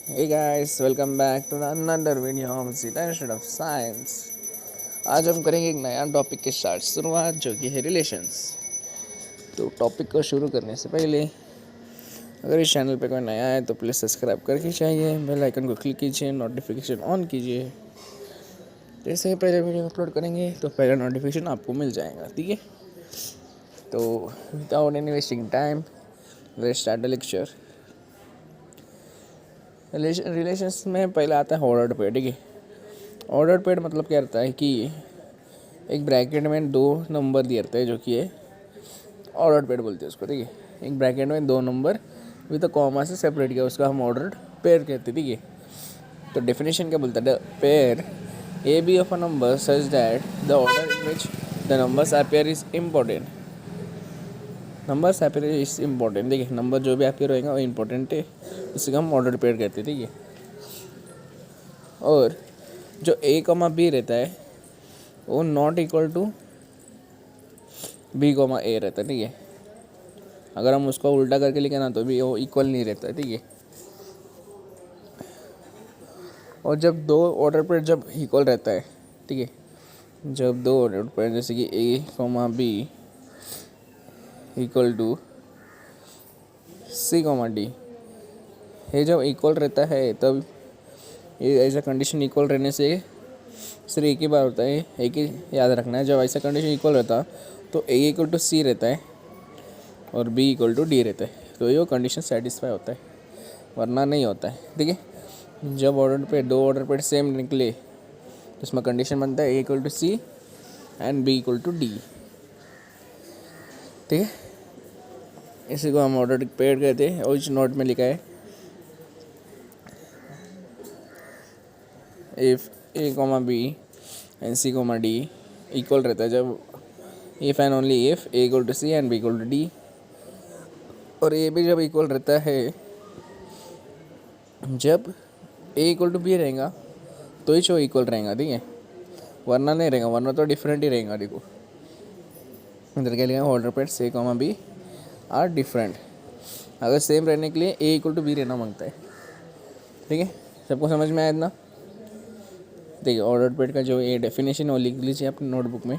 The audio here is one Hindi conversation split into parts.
Hey guys, welcome back to another video of the Institute of Science। आज हम करेंगे एक नया टॉपिक के साथ शुरुआत जो कि है रिलेशंस। तो टॉपिक को शुरू करने से पहले अगर इस चैनल पे कोई नया है तो प्लीज़ सब्सक्राइब करके चाहिए, बेल आइकन को क्लिक कीजिए, नोटिफिकेशन ऑन कीजिए। जैसे ही पहले वीडियो अपलोड करेंगे तो पहला नोटिफिकेशन आपको मिल जाएगा, ठीक है। तो without any wasting time let's start the lecture. Relations में पहला आता है ऑर्डर्ड पेयर, ठीक है। ऑर्डर पेड मतलब क्या रहता है कि एक ब्रैकेट में दो नंबर दिए रहते हैं जो कि है ऑर्डर पेड बोलते हैं उसको, ठीक है। एक ब्रैकेट में दो नंबर विद अ कॉमा से सेपरेट किया उसका हम ऑर्डर पेयर कहते हैं, ठीक है। तो डेफिनेशन क्या बोलता है, pair a b of a number such that the order in which the numbers appear is important. Numbers appear is important, ठीक है। नंबर जो भी अपीयर होएगा वो इम्पोर्टेंट है, उसी को हम ऑर्डर पेयर कहते हैं, ठीक है। और जो ए कॉमा बी रहता है वो not equal to B comma A रहता है, ठीक है। अगर हम उसको उल्टा करके लिखे ना तो भी वो इक्वल नहीं रहता है, ठीक है। और जब दो ऑर्डर पेयर जब इक्वल रहता है, ठीक है, जब दो ऑर्डर पेयर जैसे कि A comma B equal to C comma D, ये जब इक्वल रहता है तब ये ऐसा कंडीशन इक्वल रहने से सिर्फ एक ही बार होता है, एक ही याद रखना है। जब ऐसा कंडीशन इक्वल रहता तो ए इक्वल टू सी रहता है और बी इक्वल टू डी रहता है, तो ये कंडीशन सेटिस्फाई होता है, वरना नहीं होता है, ठीक है। जब दो ऑर्डर पे सेम निकले तो इसमें कंडीशन बनता है A equal to C and B equal to D, ठीक है। इसी को हम ऑर्डर पेड कहते हैं। और इस नोट में लिखा है if a comma B and C comma d equal रहता है, जब if and only if a equal to C and B equal to d, और ए भी जब इक्वल रहता है, जब ए इक्वल टू बी रहेगा तो ही शो इक्वल रहेगा, ठीक है, वरना नहीं रहेगा, वरना तो डिफरेंट ही रहेगा। देखो इधर क्या लिखा है, order pairs a comma b are different. अगर सेम रहने के लिए ए इक्वल टू बी रहना मांगता है, ठीक है। सबको समझ में आया इतना? देखिए ऑर्डर पेड का जो ये डेफिनेशन है वो लिख लीजिए अपनी नोटबुक में।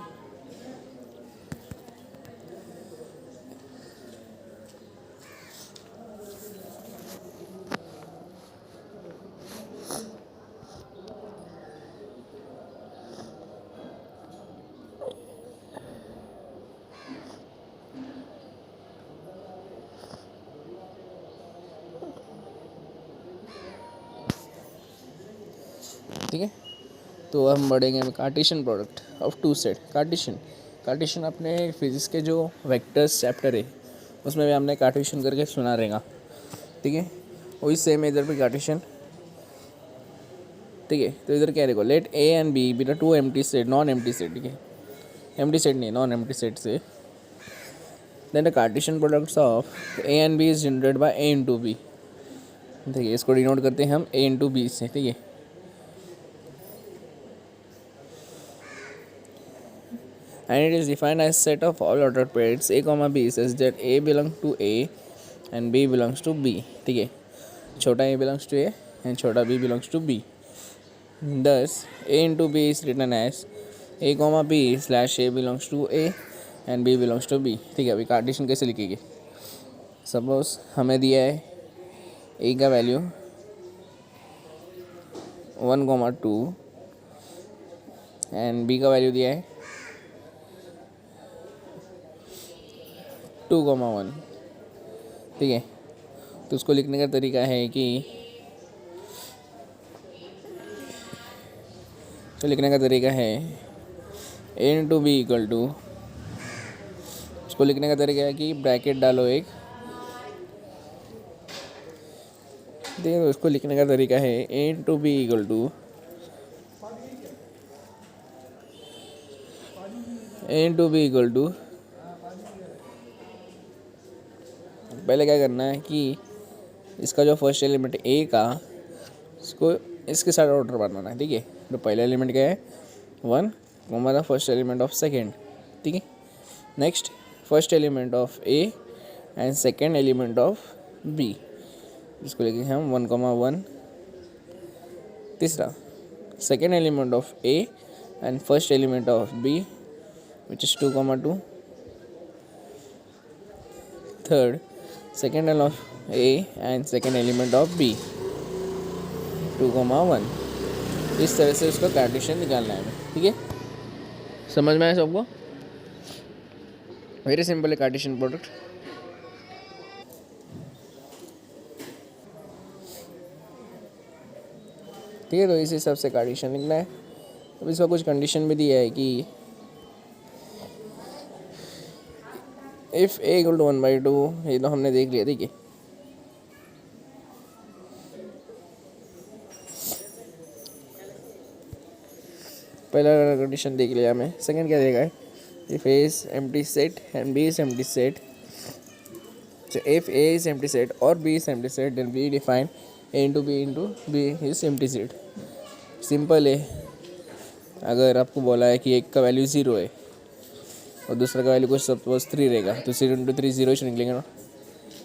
ठीक है, तो हम बढ़ेंगे Cartesian product of two set. Cartesian अपने फिजिक्स के जो वेक्टर्स चैप्टर है उसमें भी हमने कार्टेशियन करके सुना रहेगा, ठीक है। वही सेम इधर भी कार्टेशियन, ठीक है। तो इधर क्या देखो, let a and b be the two empty set, non empty set, ठीक है। एम्प्टी सेट नहीं, नॉन एम्प्टी सेट से then the Cartesian products of A and B is generated by a into B, ठीक है। इसको डिनोट करते हैं हम ए इंटू बी से, ठीक है। And it is defined as set of all ordered pairs a comma b such that a belongs to a and b belongs to b, ठीक है। छोटा a belongs to a and छोटा b belongs to b, thus a into b is written as a comma b slash a belongs to a and b belongs to b, ठीक है। अभी कार्टेशियन कैसे लिखेंगे, सपोज हमें दिया है a का वैल्यू 1,2 एंड b का वैल्यू दिया है 2,1, ठीक है। तो उसको लिखने का तरीका है कि ए इंटू बी इक्वल टू, उसको लिखने का तरीका है कि ब्रैकेट डालो एक, देखिए उसको लिखने का तरीका है A into B equal to पहले क्या करना है कि इसका जो फर्स्ट एलिमेंट ए का, इसको इसके साथ ऑर्डर बनाना है, ठीक है। तो पहला एलिमेंट क्या है 1, the first element of second, ठीक है। Next first element of A and second element of b, इसको लेके हम 1,1 तीसरा, second element of A and first element of b which is 2, 2. Third, second element of A and second element of b 2, 1. इस तरह से उसका कार्टेशियन निकालना है हमें, ठीक है। समझ में आया सबको? वेरी सिंपल है कार्टेशियन प्रोडक्ट। ठीक है, तो इस हिसाब से कार्टेशियन लिखना है। अब इसका कुछ कंडीशन भी दिया है कि इफ़ ए इक्वल टू 1/2, ये तो हमने देख लिया, ठीक है। पहला कंडीशन देख लिया हमें। सेकंड क्या देगा है, if a is empty set and B is empty set, so if a is empty set or b is empty set then we define a into b is empty set। Simple है। अगर आपको बोला है कि एक का वैल्यू 0 है और दूसरा का वैल्यू कुछ सपोज 3 रहेगा तो 0 into 3 0 ही निकलेगा ना।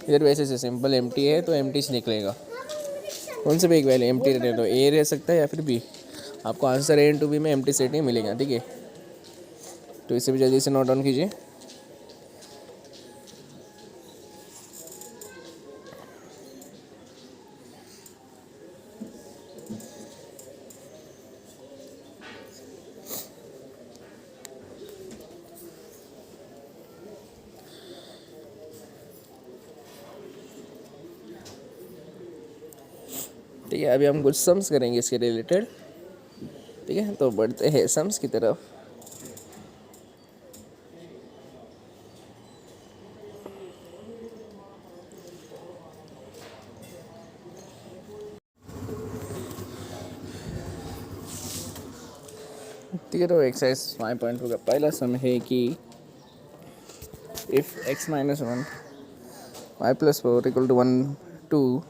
इधर वैसे से सिंपल एम्प्टी है तो एम्प्टी से निकलेगा। कौन से भी एक वैल्यू एम्प्टी रहने तो ए रह सकता है या फिर बी। आपको आंसर ए इंटू बी में एम्प्टी सेट ही मिलेगा, ठीक है। तो इसे भी जल्दी से नोट डाउन कीजिए। ठीक है, अभी हम कुछ सम्स करेंगे इसके रिलेटेड, ठीक है। तो बढ़ते हैं सम्स की तरफ। ठीक है, तो एक्सरसाइज 5.2 का पहला सम है कि if x - 1 y + 4 = 1, 2,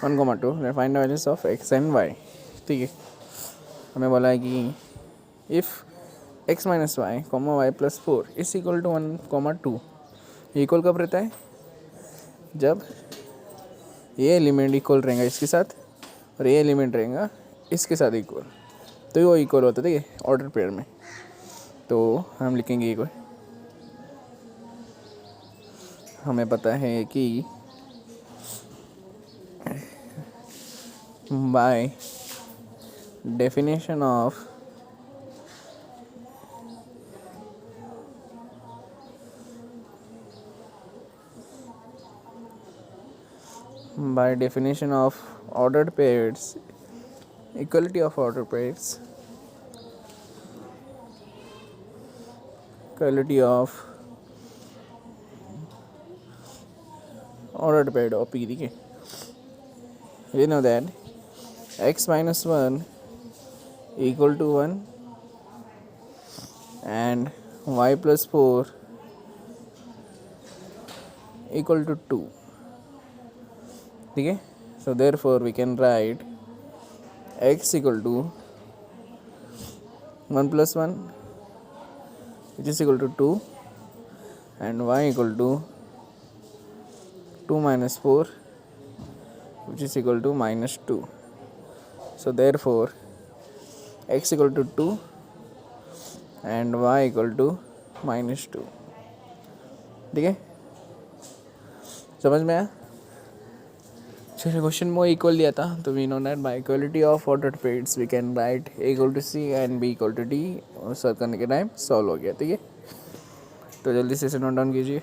1, 2 find the values of x and y। ठीक है, हमें बोला है कि if x - y, y + 4 is equal to 1, 2। Equal कब रहता है, जब ये एलिमेंट इक्वल रहेगा इसके साथ और ये एलिमेंट रहेगा इसके साथ इक्वल, तो वो इक्वल होता है, ठीक है, ऑर्डर पेयर में। तो हम लिखेंगे इक्वल। हमें पता है कि bye definition of ordered pairs, equality of ordered pairs, equality of ordered pair of P, ठीक है। We know that x - 1 equal to 1 and y + 4 equal to 2, ठीक है। So therefore we can write x equal to 1 + 1 which is equal to 2 and y equal to 2 - 4 which is equal to -2. So therefore x equal to 2 and y equal to -2, ठीक है। समझ में आया? चलिए, क्वेश्चन में इक्वल दिया था तो we know that by equality of ordered pairs we can write a equal to c and b equal to d, और सॉल्व करने के टाइम सॉल्व हो गया, ठीक है। तो जल्दी से इसे नोट डाउन कीजिए।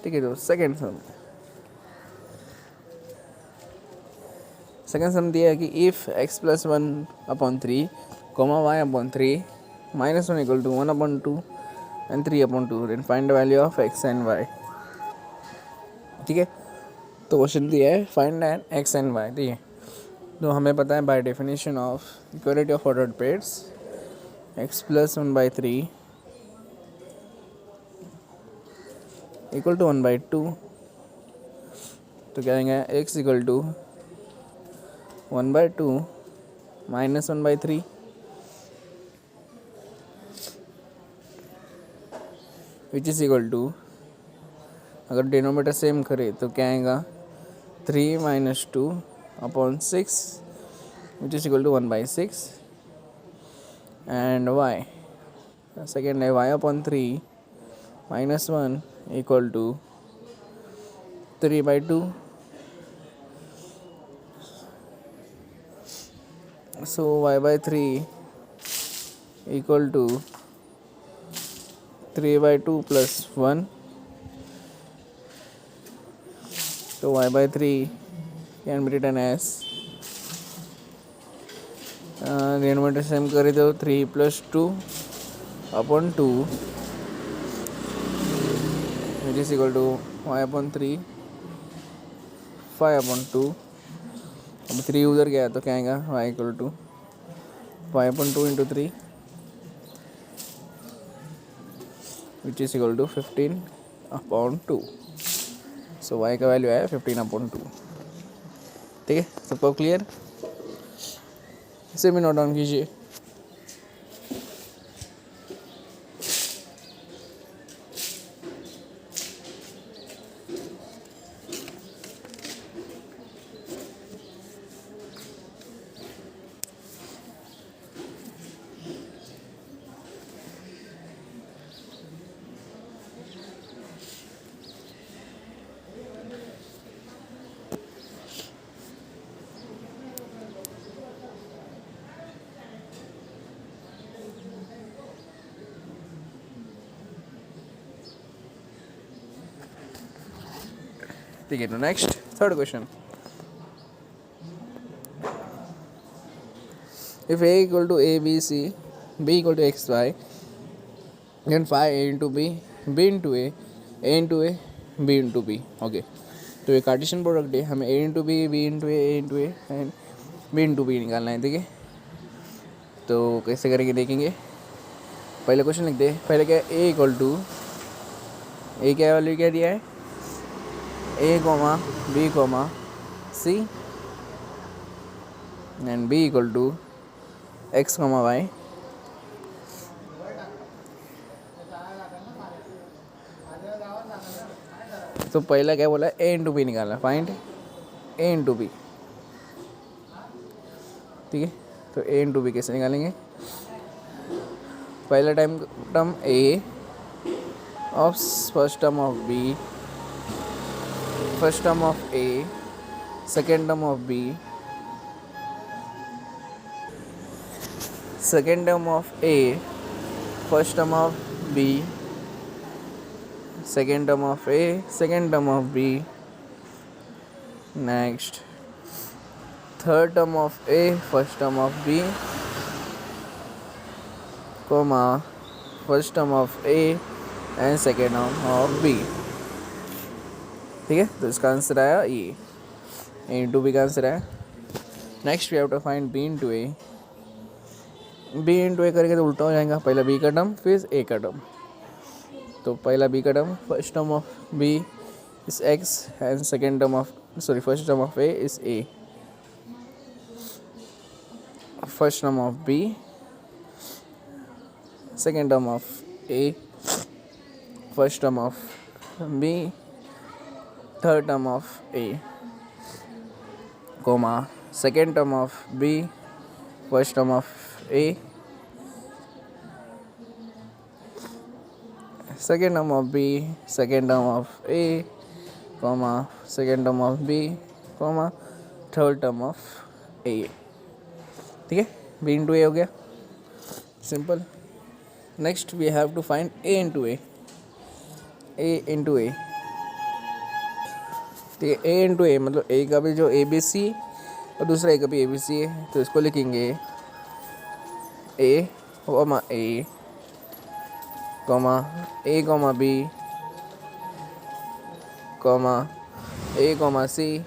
ठीक है। तो सेकेंड सम दिया है कि if x plus 1/3 comma y/3 -1 equal to 1/2 and 3/2 then find the value of x and y। ठीक है। तो क्वेश्चन दिया है find an x and y। ठीक है। तो हमें पता है by definition of equality of ordered pairs x plus 1/3 equal to 1/2। तो क्या आएगा x equal to 1/2 minus 1/3 which is equal to, अगर डिनोमीटर सेम करे तो क्या आएगा 3 - 2/6 which is equal to 1/6 and y second है y/3 -1 equal to 3/2। So y/3 equal to 3/2 plus 1। तो y/3 can be written as denominator same कर दो 3 + 2/2 विच इज इक्वल टू y/3 5/2। अब 3 उधर गया तो क्या आएगा y equal to 5/2 × 3 which is equal to 15/2। So y का वैल्यू है 15/2। ठीक है। सबको क्लियर? इसे भी नोट डाउन कीजिए। ठीक है। तो next third question, if a equal to a b c b equal to x y then find a into b b into a into a b into b। Okay. तो ये कार्टेशियन प्रोडक्ट है, हमें a into b b into a into a and b into b निकालना है। ठीक है। तो कैसे करेंगे देखेंगे। पहले क्वेश्चन लिखते हैं। पहले क्या है a इक्वल टू a क्या वैल्यू क्या दिया है a, b, c and b equal to x, y। तो पहला क्या बोला a इंटू बी निकालना, फाइंड a इंटू बी। ठीक है। तो a इंटू बी कैसे निकालेंगे। पहला term a of first term of b, first term of a, second term of b, second term of a, first term of b, second term of a, second term of b, next third term of a, first term of b, comma first term of a and second term of b। ठीक है। तो इसका आंसर आया ये a इंटू बी का आंसर है। Next we have to find b into a। b into a करके तो उल्टा हो जाएगा, पहला b का टर्म फिर a का टर्म। तो पहला b का term first term of b is x and second term of first term of a is a, first term of b, second term of a, first term of b, third term of a, comma second term of b, first term of a, second term of b, second term of a, comma second term of b, comma third term of a। ठीक है। b इंटू a हो गया, simple. Next we have to find a into a। a into a ठीक है। ए इंटू ए मतलब ए का भी जो ए बी सी और दूसरा ए का भी ए बी सी है, तो इसको लिखेंगे A comma A comma B comma A comma C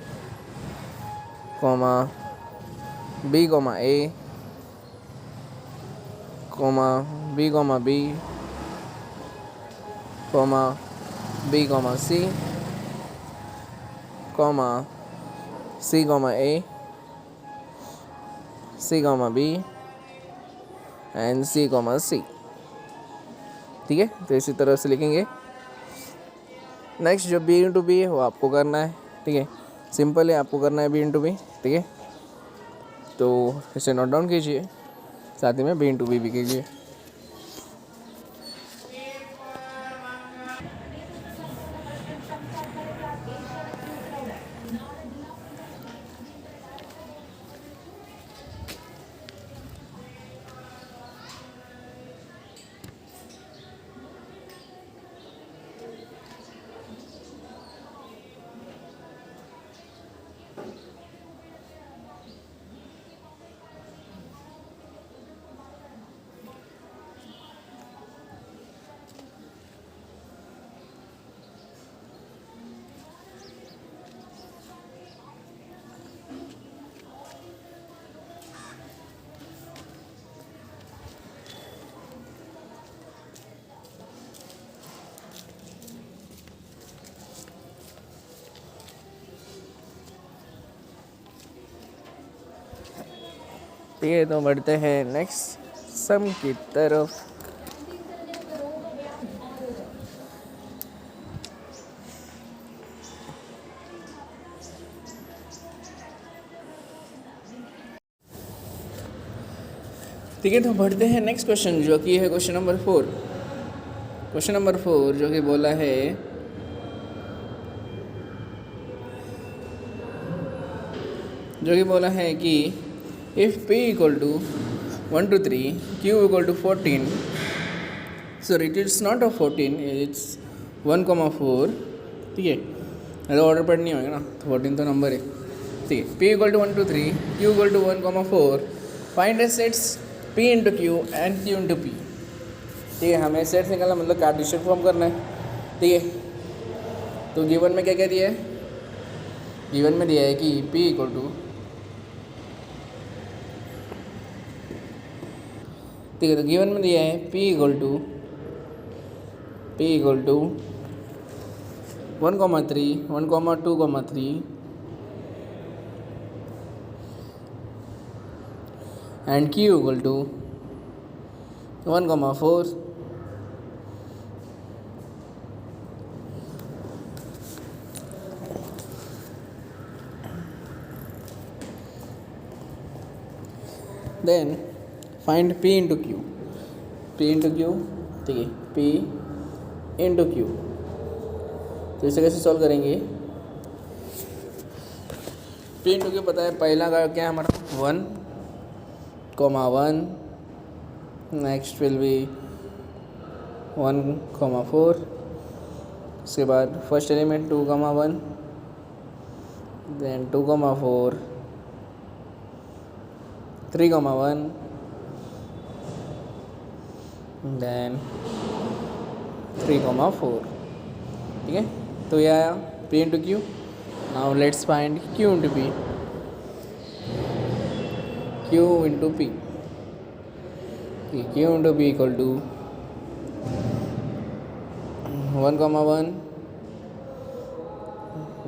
comma B comma A comma B comma B comma B comma C comma C comma A C comma B and C comma C. ठीक है, तो इसी तरह से लिखेंगे। नेक्स्ट जो बी इंटू बी है वो आपको करना है। ठीक है, सिंपल है, आपको करना है बी इंटू बी। ठीक है, तो इसे नोट डाउन कीजिए, साथ ही में बी इंटू बी भी कीजिए। ठीक है, तो बढ़ते हैं नेक्स्ट सम की तरफ। ठीक है, तो बढ़ते हैं नेक्स्ट क्वेश्चन जो कि है क्वेश्चन नंबर 4। क्वेश्चन नंबर 4 जो कि बोला है कि if p equal to 1 to 3 q equal to 14, sorry it is not a 14, it's 1,4। ठीक है, अगर ऑर्डर पर नहीं होगा ना, तो 14 तो नंबर है। ठीक है, p equal to 1 to 3 q equal to 1,4, find the sets p into q and q into p। ठीक है, हमें सेट्स निकालना मतलब कार्टेशियन फॉर्म करना है। ठीक है, तो गिवन में क्या क्या दिया है? गिवन में दिया है कि p इक्वल टू, ठीक है, तो गिवन में दिया है p equal to 1,3 1,2,3 and q equal to 1,4। Then find p into q. ठीक है, p इंटू क्यू, तो इसे कैसे सॉल्व करेंगे? p इंटू क्यू पता है, पहला का क्या है हमारा 1,1, नेक्स्ट विल बी 1,4, उसके बाद फर्स्ट एलिमेंट 2,1, देन 2,4, 3,1, देन 3,4। ठीक है, तो ये आया p into q. Now let's find q into p। q into p, q into p equal to 1,1,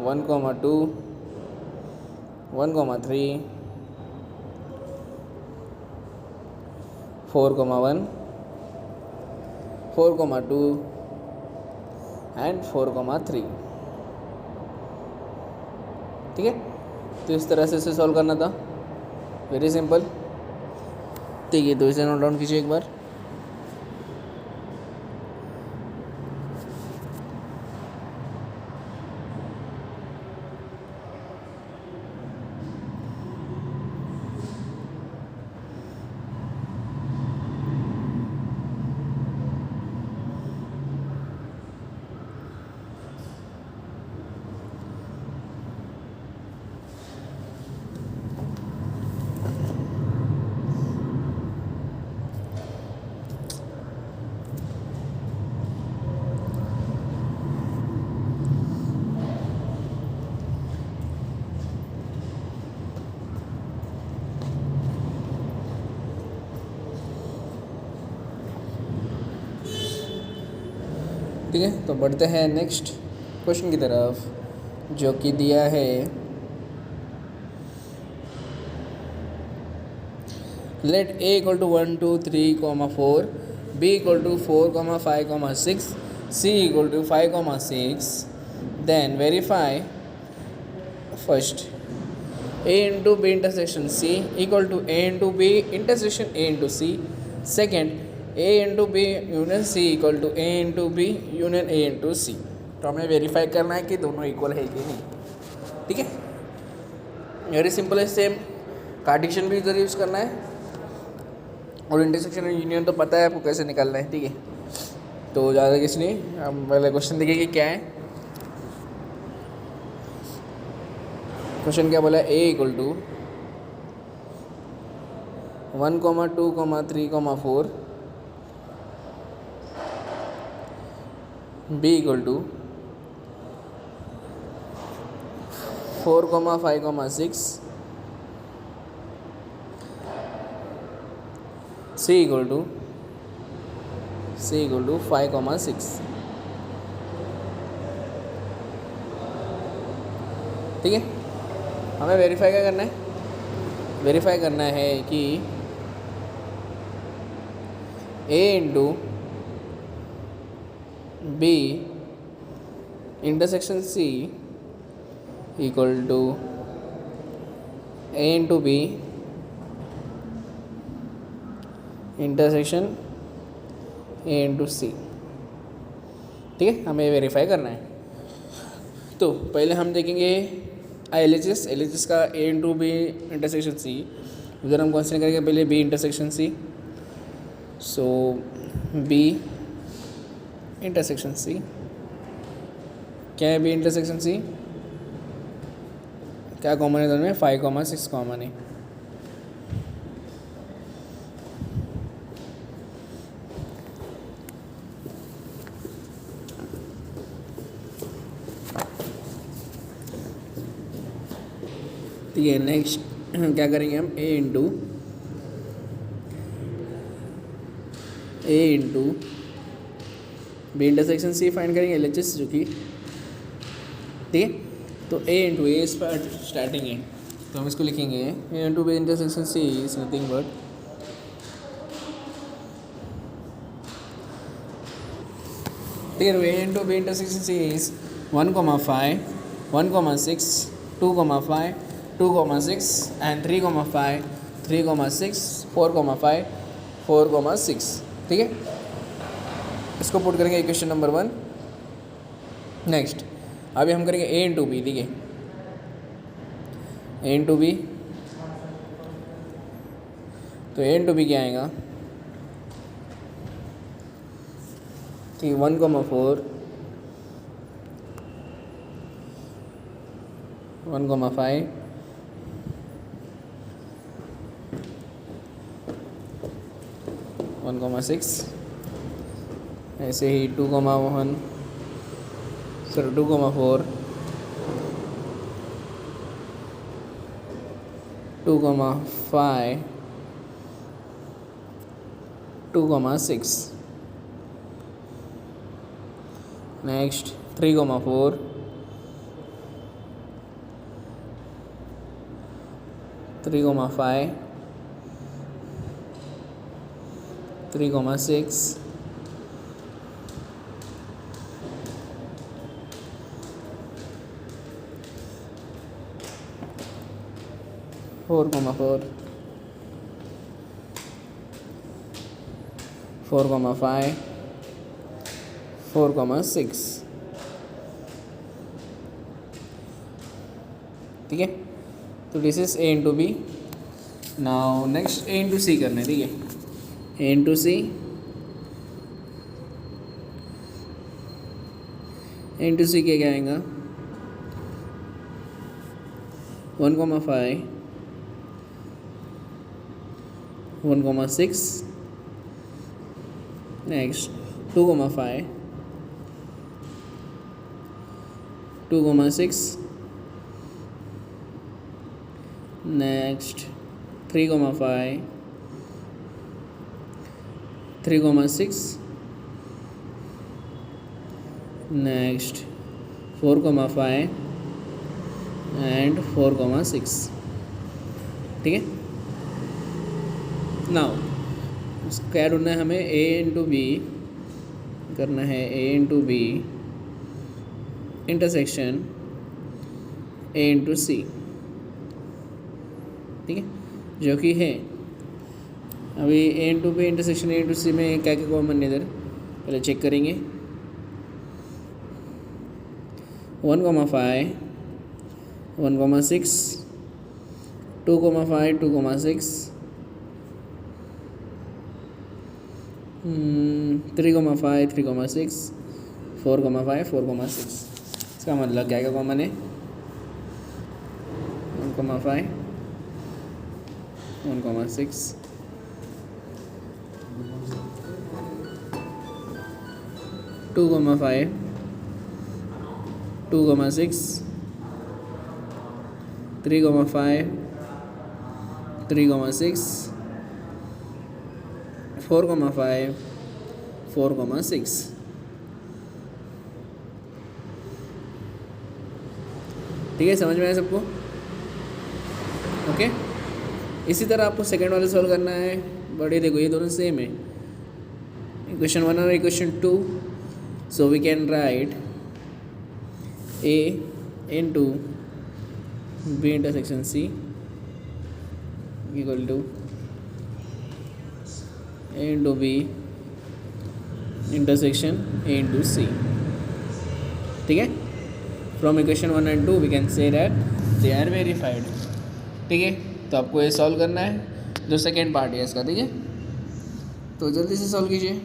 1,2, 1,3, 4,1, 4,2 and 4,3। ठीक है, तो इस तरह से इसे सॉल्व करना था, वेरी सिंपल। ठीक है, तो इसे नोट डाउन कीजिए एक बार। ठीक है, तो बढ़ते हैं नेक्स्ट क्वेश्चन की तरफ, जो कि दिया है let a equal to 1 2 3 4, b equal to 4 5 6, c equal to 5 6, then verify first a into b intersection c equal to a into b intersection a into c, second a into b union c equal to a into b union a into c। तो हमें वेरीफाई करना है कि दोनों इक्वल है कि नहीं। ठीक है, वेरी सिंपल है, सेम कार्टेशियन भी इधर यूज़ करना है, और इंटरसेक्शन और यूनियन तो पता है आपको कैसे निकालना है। ठीक है, तो ज़्यादा किस नहीं, हम पहले क्वेश्चन देखिए कि क्या है। क्वेश्चन क्या बोला है, a equal to 1 2 3 4, b equal to 4 5 6, c equal to 5 6। ठीक है, हमें वेरीफाई क्या करना है, वेरीफाई करना है कि a into b intersection c equal to a into b intersection a into c। ठीक है, हमें वेरीफाई करना है। तो पहले हम देखेंगे एल एच एस का a into B intersection c, उधर हम कंसिडर करेंगे पहले b intersection c। So b intersection c क्या है, b इंटरसेक्शन c क्या कॉमन है दोनों में, 5 6 कॉमन है। ठीक है, नेक्स्ट क्या करेंगे हम, a into B intersection c find करेंगे एल एच एस, जो कि ठीक है। तो a इंटू ए स्टार्टिंग है, तो हम इसको लिखेंगे a into B intersection c is nothing but ठीक है। a into B intersection c is 1 5 1 6 2 5 2 6 and 3 5 3 6 4 5 4 6। ठीक है, इसको पुट करेंगे इक्वेशन नंबर 1। नेक्स्ट अभी हम करेंगे a इंटू बी। ठीक है, a इंटू बी, तो a इंटू बी क्या आएगा, ठीक 1 4 1 5 1 6, ऐसे ही 2 1 सॉरी 2 4 2 5 2 6। नेक्स्ट 3 4 3 5 3 6 4 4 4 5 4 6। ठीक है, तो this is a into B. Now next a into C करना है। ठीक है, a into C, a into C क्या आएगा, 1 5 1 6, नेक्स्ट 2 5 2 6, नेक्स्ट 3 5 3 6, नेक्स्ट 4,5 एंड 4,6। ठीक है, नाउ क्या ढूंढना है हमें, ए इंटू बी करना है, A into B intersection A into C. ठीक है, जो कि है अभी A into B intersection A into C में क्या क्या कॉमन है इधर, पहले चेक करेंगे। 1,5 1,6 2,5 2,6 3,5 3,6 4,5 4,6। इसका मतलब क्या क्या कॉमन है, 1,5 1,6 2,5 2,6 3,5 3,6 4,5 4,6। ठीक है, समझ में आया सबको? ओके, इसी तरह आपको सेकेंड वाले सॉल्व करना है। बड़े देखो ये दोनों सेम है, इक्वेशन 1 और equation 2। So we can write A into B intersection C equal to A into B intersection A into C. ठीक है, from equation 1 and 2 we can say that they are verified. ठीक है, तो आपको ये सॉल्व करना है, जो सेकेंड पार्ट है इसका। ठीक है, तो जल्दी से सॉल्व कीजिए।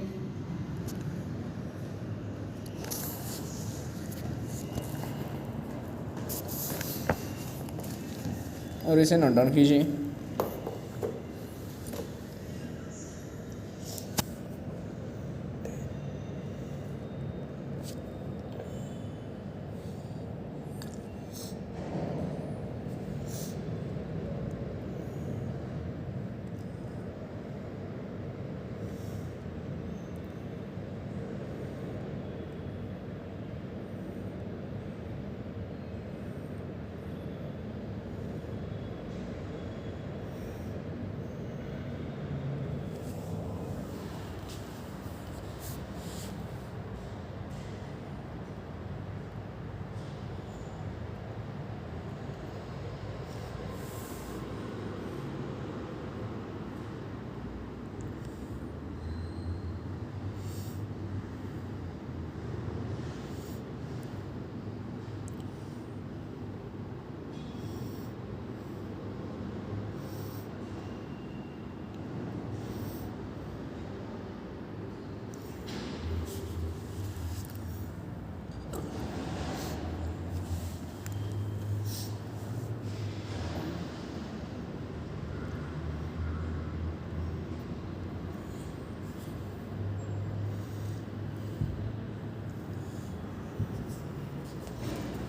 और इसे नोट डाउन कीजिए।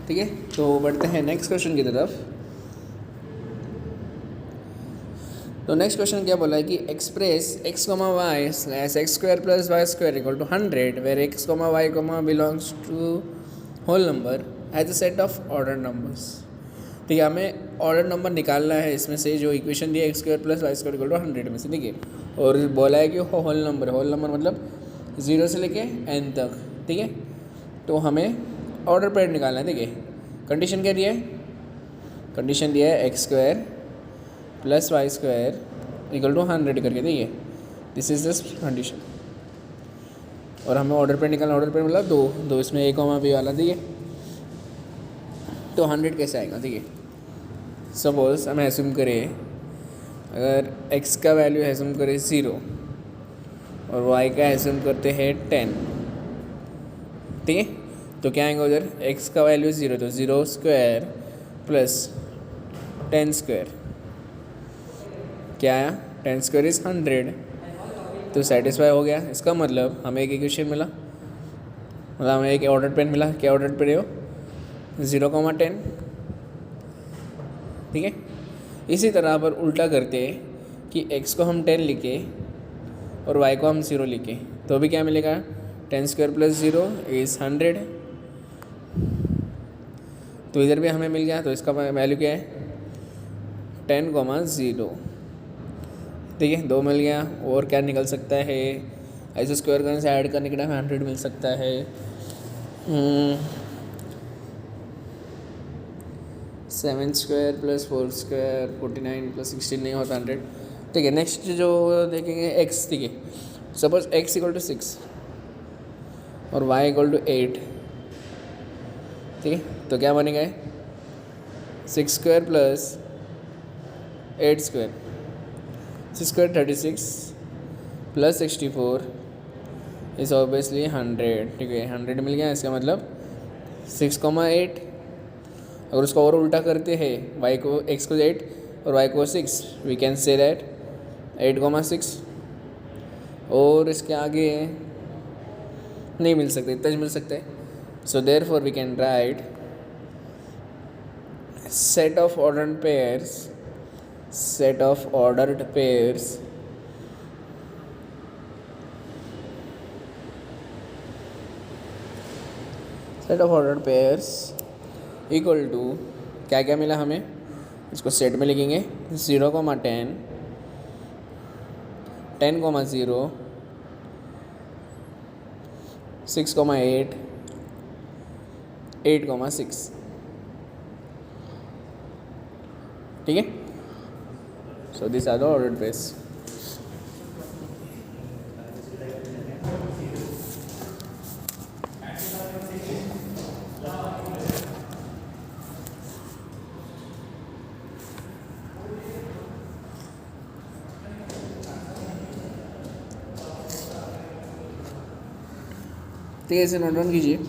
ठीक है, तो बढ़ते हैं नेक्स्ट क्वेश्चन की तरफ। तो नेक्स्ट क्वेश्चन क्या बोला है कि express x, y slash x square plus y square equal to 100 where x, y belongs to whole number as a set of order numbers. ठीक है, हमें ऑर्डर नंबर निकालना है इसमें से, जो इक्वेशन दिया x square plus y square equal to 100 में से। ठीक है, और बोला है कि होल नंबर, होल नंबर मतलब 0 से लेके n तक। ठीक है, तो हमें ऑर्डर पेयर निकालना है। ठीक है, कंडीशन क्या दिया है, कंडीशन दिया है x square plus y square equal to 100 करके। ठीक है, दिस इज दिस कंडीशन। और हमें ऑर्डर पेयर निकालना, ऑर्डर पेयर मतलब दो इसमें a, b वाला। ठीक है, तो 100 कैसे आएगा। ठीक है, सपोज हमें एज्यूम करें, अगर x का वैल्यू एज्यूम करें 0 और y का एज्यूम करते हैं 10। ठीक है, तो क्या आएंगे उधर, x का वैल्यू 0 तो 0 स्क्वायर प्लस 10 स्क्वायर, क्या आया 10 स्क्वायर इज़ 100, तो सेटिस्फाई हो गया। इसका मतलब हमें एक इक्वेशन मिला, मतलब हमें एक ऑर्डर पेयर मिला। क्या ऑर्डर पेयर हो, 0,10। ठीक है, इसी तरह पर उल्टा करते हैं कि x को हम 10 लिखे और y को हम 0 लिखे, तो भी क्या मिलेगा, 10 स्क्वायर प्लस 0 इज़ 100 तो इधर भी हमें मिल गया, तो इसका वैल्यू क्या है 10,0। ठीक है, 2 मिल गया। और क्या निकल सकता है, ऐसे स्क्वायर करने से ऐड करने के टाइम 100 मिल सकता है। 7 स्क्वायर प्लस 4 स्क्वायर 49 प्लस 16 नहीं होता 100। ठीक है, नेक्स्ट जो देखेंगे एक्स। ठीक है, सपोज एक्स इक्वल टू 6 और वाई इक्वल टू 8। ठीक है, तो क्या बनेगा 6 square plus 8 square, 6 square 36 plus 64 इस ऑब्वियसली 100। ठीक है, 100 मिल गया। इसका मतलब 6,8। अगर उसको और उल्टा करते हैं, y को x को 8 और y को 6, वी कैन से दैट 8,6। और इसके आगे नहीं मिल सकते, इतना मिल सकता है। So therefore we can write set of ordered pairs set of ordered pairs equal to क्या क्या मिला हमें, इसको सेट में लिखेंगे 0,10 10,0 6,8 8,6। ठीक है, so this are the ordered pairs. ठीक है, इसे नोट डाउन कीजिए।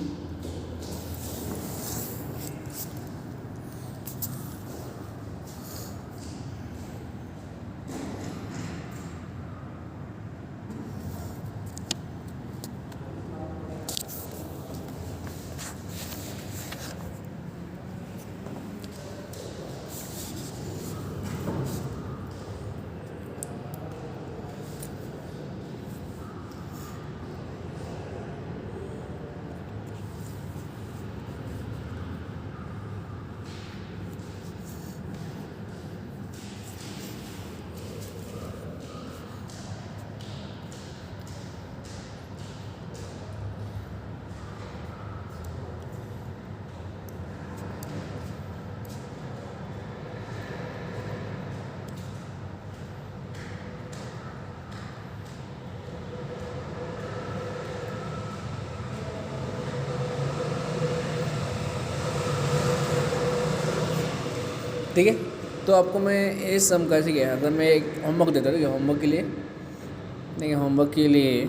ठीक है, तो आपको मैं ये सम कैसे किया, अगर मैं एक होमवर्क देता हूँ, होमवर्क के लिए देखिए, होमवर्क के लिए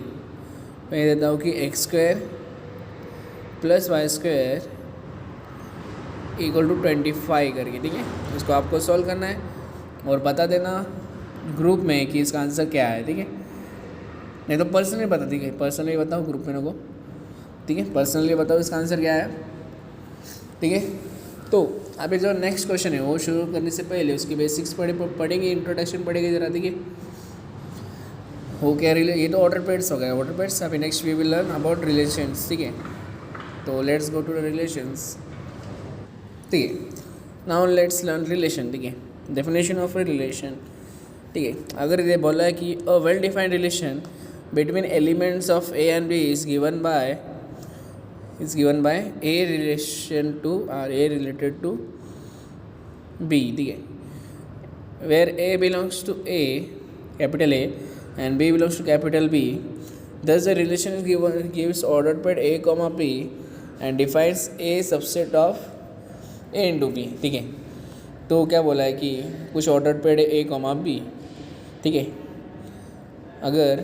मैं देता हूँ कि x square plus y square equal to 25 करके। ठीक है, इसको आपको सॉल्व करना है और बता देना ग्रुप में कि इसका आंसर क्या है। ठीक है, नहीं तो पर्सनली बता, ठीक है, पर्सनली बताओ ग्रुप में लोगों। ठीक है, पर्सनली बताओ इसका आंसर क्या है। ठीक है, तो अभी जो नेक्स्ट क्वेश्चन है वो शुरू करने से पहले उसकी बेसिक्स पढ़ेंगे, इंट्रोडक्शन पढ़ेंगे जरा। देखिए हो क्या ये तो ऑर्डर पेड्स हो गए, ऑर्डर पेड्स। अभी next we will learn about relations. ठीक है, तो let's go to the relations. ठीक है, नाउ लेट्स लर्न रिलेशन। ठीक है, डेफिनेशन ऑफ ए रिलेशन। ठीक है, अगर ये बोला है कि a well defined relation between elements of A and B is given by a relation to और ए रिलेटेड टू बी। ठीक है, where A belongs to A capital A and b belongs to capital B, thus the relation gives ordered pair a comma b and defines a subset of a into b। ठीक है, तो क्या बोला है कि कुछ ordered pair a comma b। ठीक है, अगर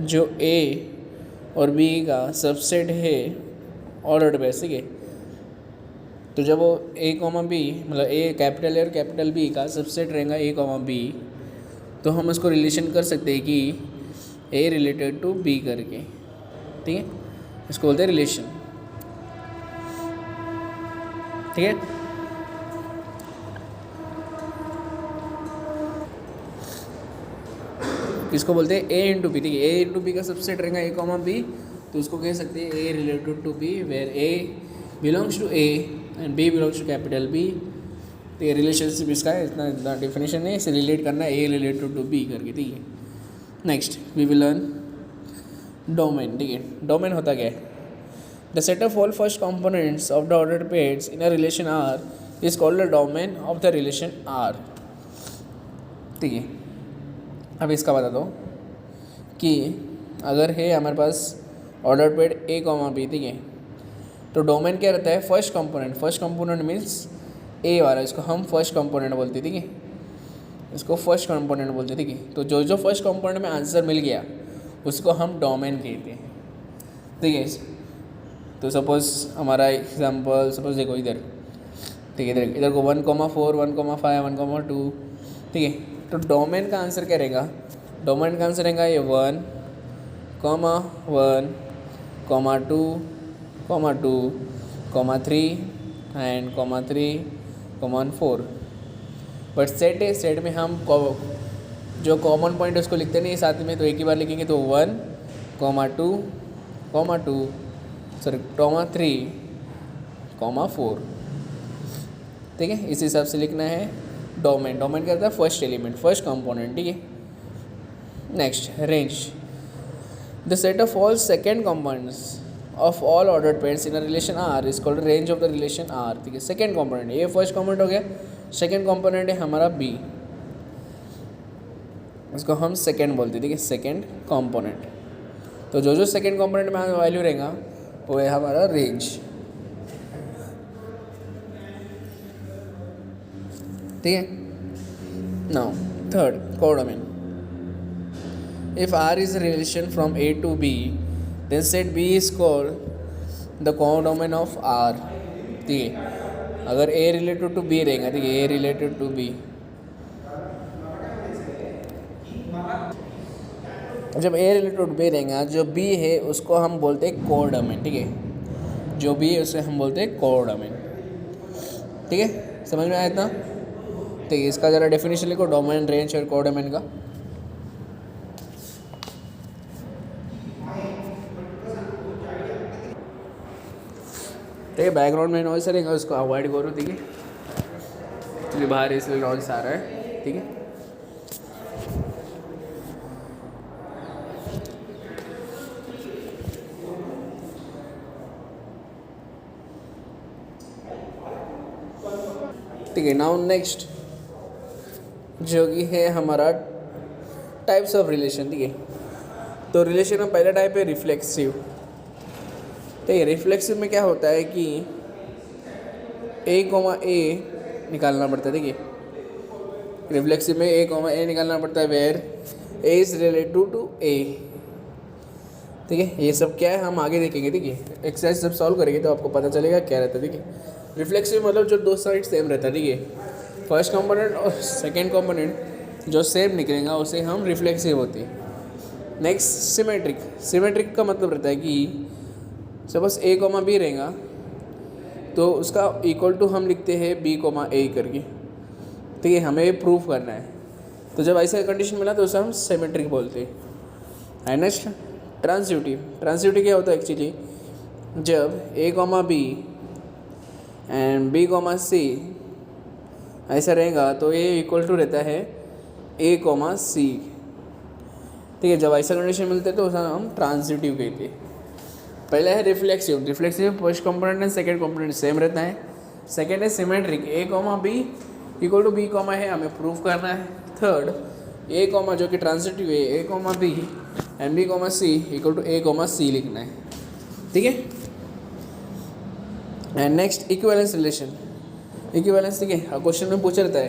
जो a और b का सबसेट है ऑर्डर्ड पेयर। ठीक है, तो जब वो a comma b मतलब a कैपिटल ए और कैपिटल b का सबसेट रहेगा a comma b, तो हम उसको रिलेशन कर सकते हैं कि ए रिलेटेड टू बी करके। ठीक है, इसको बोलते हैं रिलेशन। ठीक है, इसको बोलते हैं ए इंटू बी। ठीक है, ए इंटू बी का सबसेट रहेगा ए कॉमा बी, तो उसको कह सकते हैं A related to B, where A belongs to A and B belongs to capital B. तो ये रिलेशनशिप इसका है, इतना डेफिनेशन नहीं, इसे रिलेट करना है ए रिलेटेड टू बी करके, ठीक है। Next we will learn domain, ठीक है। डोमेन होता क्या है? The set of all first components of the ordered pairs in a relation R is called the domain of the relation R, ठीक है। अब इसका बता दो कि अगर है हमारे पास order paired A comma B, ठीक है, तो डोमेन क्या रहता है? First component. First component means A वाला, इसको हम फर्स्ट कंपोनेंट बोलते हैं, ठीक है, इसको फर्स्ट कंपोनेंट बोलते हैं, ठीक है। तो जो जो फर्स्ट कंपोनेंट में आंसर मिल गया उसको हम डोमेन कहते हैं, ठीक है। तो सपोज हमारा एग्जांपल, सपोज देखो इधर, ठीक है, इधर को 1,4 1,5 1,2, ठीक है। तो डोमेन का आंसर क्या रहेगा? डोमेन का आंसर रहेगा ये 1, 1, 2, 3 एंड 3, 4। बट सेट है, सेट में हम जो कॉमन पॉइंट है उसको लिखते नहीं साथ में, तो एक ही बार लिखेंगे। तो 1, 2, 3, 4, ठीक है। इस हिसाब से लिखना है डोमेन। डोमेन क्या होता है? फर्स्ट एलिमेंट, फर्स्ट कंपोनेंट, ठीक है। Next range, the set of all second components of all ordered pairs in a relation R is called range of the relation R, ठीक है। सेकेंड कंपोनेंट, ये फर्स्ट कंपोनेंट हो गया, सेकेंड कंपोनेंट है हमारा बी, इसको हम सेकेंड बोलते हैं, ठीक है, सेकेंड कंपोनेंट। तो जो जो सेकेंड कंपोनेंट में वैल्यू रहेगा वो है हमारा रेंज, ठीक है। Now third, codomain. If R is a relation from A to B then set B is called the codomain of R, ठीक है। अगर ए रिलेटेड टू बी रहेगा, ठीक है, ए रिलेटेड टू बी, जब ए रिलेटेड टू बी रहेगा, जो बी है उसको हम बोलते हैं कोडोमेन, ठीक है। जो बी है उसे हम बोलते हैं कोडोमेन, ठीक है। समझ में आया इतना? ठीक है, इसका ज़रा डेफिनेशन लिखो, डोमेन, रेंज और कोडोमेन का। ठीक है, बैकग्राउंड में नॉइस रहेगा उसको अवॉइड करो, ठीक है, क्योंकि बाहर इसलिए नॉइस आ रहा है, ठीक है। ठीक है, नाउ नेक्स्ट जो कि है हमारा टाइप्स ऑफ रिलेशन, ठीक है। तो रिलेशन में पहला टाइप है रिफ्लेक्सिव, ठीक है। रिफ्लेक्सिव में क्या होता है कि ए कॉमा ए निकालना पड़ता है, ठीक है। रिफ्लेक्सिव में ए कॉमा ए निकालना पड़ता है, where A is related to A, ठीक है। ये सब क्या है हम आगे देखेंगे, ठीक है। एक्सरसाइज जब सॉल्व करेंगे तो आपको पता चलेगा क्या रहता है, ठीक है। रिफ्लेक्सिव मतलब जो दो साइड सेम रहता है, ठीक है। फर्स्ट कंपोनेंट और सेकेंड कंपोनेंट जो सेम निकलेगा उसे हम रिफ्लेक्सिव होती है। नेक्स्ट सिमेट्रिक, सिमेट्रिक का मतलब रहता है कि सपोज ए कॉमा बी रहेगा तो उसका इक्वल टू हम लिखते हैं बी कॉमा ए करके, ठीक है, हमें प्रूफ करना है। तो जब ऐसा कंडीशन मिला तो उसे हम सिमेट्रिक बोलते हैं। नेक्स्ट ट्रांसिटिव, ट्रांसिटिव क्या होता है एक्चुअली, जब A comma B and B comma C ऐसा रहेगा तो ये इक्वल टू रहता है ए कॉमा सी, ठीक है। जब ऐसा कंडीशन मिलते हैं तो उसे हम ट्रांसिटिव कहते हैं। पहला है reflexive, reflexive first component and second component same रहता है। सेकेंड है symmetric, A comma B equal to B comma है, हमें प्रूफ करना है। थर्ड ए कॉमा जो कि ट्रांसिटिव है, A comma B and B comma C equal to A comma C लिखना है, ठीक है। And next equivalence relation, equivalence, ठीक है, क्वेश्चन में पूछा रहता है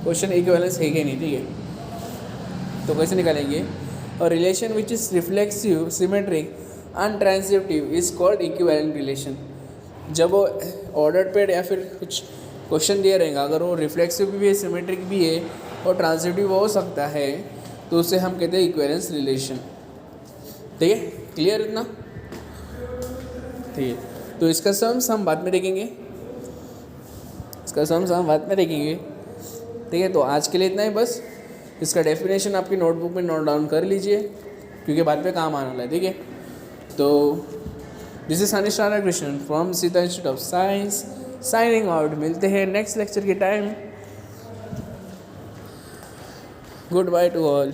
क्वेश्चन इक्विवेलेंस है कि नहीं, ठीक है। तो कैसे निकालेंगे, और relation which is reflexive, symmetric and transitive is called equivalent relation. जब वो ऑर्डर पेड या फिर कुछ क्वेश्चन दिया रहेगा, अगर वो रिफ्लेक्सिव भी है, सिमेट्रिक भी है और ट्रांसिटिव हो सकता है तो उसे हम कहते हैं इक्विवेलेंस रिलेशन, ठीक है। क्लियर इतना? ठीक है, तो इसका सम्स हम बाद में देखेंगे, इसका सम्स हम बाद में देखेंगे, ठीक है। तो आज के लिए इतना ही बस। इसका डेफिनेशन आपकी नोटबुक में नोट डाउन कर लीजिए क्योंकि बाद में काम आने वाला है, ठीक है। तो this is Anish Radha Krishnan from Sita institute of science signing out. मिलते हैं नेक्स्ट लेक्चर के time. Good by two all.